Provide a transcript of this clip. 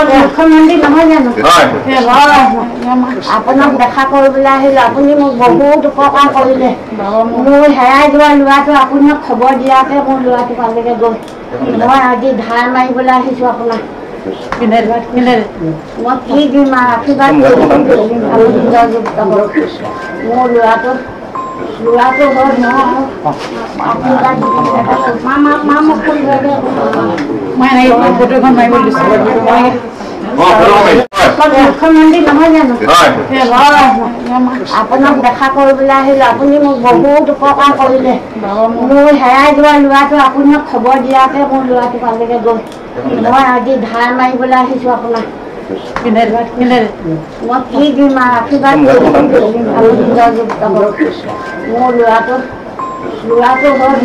মুখ্যমন্ত্ৰী নহয় জানো? আপোনাক দেখা কৰিবলৈ আহিলোঁ। আপুনি মোক বহুত উপকাৰ কৰিলে। মোৰ হেৰাই যোৱা ল'ৰাটো আপোনাক খবৰ দিয়াতে মোৰ ল'ৰাটো পালেগৈ গৈ। মই আজি ধাৰ মাৰিবলৈ আহিছোঁ আপোনাক। মই কি দিম আৰু আশীৰ্বাদ মোৰ ল'ৰাটো হ'ল মুখ্যমন্ত্ৰী নহয় জানো? আপোনাক দেখা কৰিবলৈ আহিলোঁ। আপুনি মোক বহুত উপকাৰ কৰিলে। মোৰ হেৰাই যোৱা ল'ৰাটো আপোনাক খবৰ দিয়াতে মোৰ ল'ৰাটো পালেগৈ গৈ। মই আজি ধাৰ মাৰিবলৈ আহিছোঁ আপোনাক। মই কি দিম আৰু আশীৰ্বাদ মোৰ ল'ৰাটো হ'ল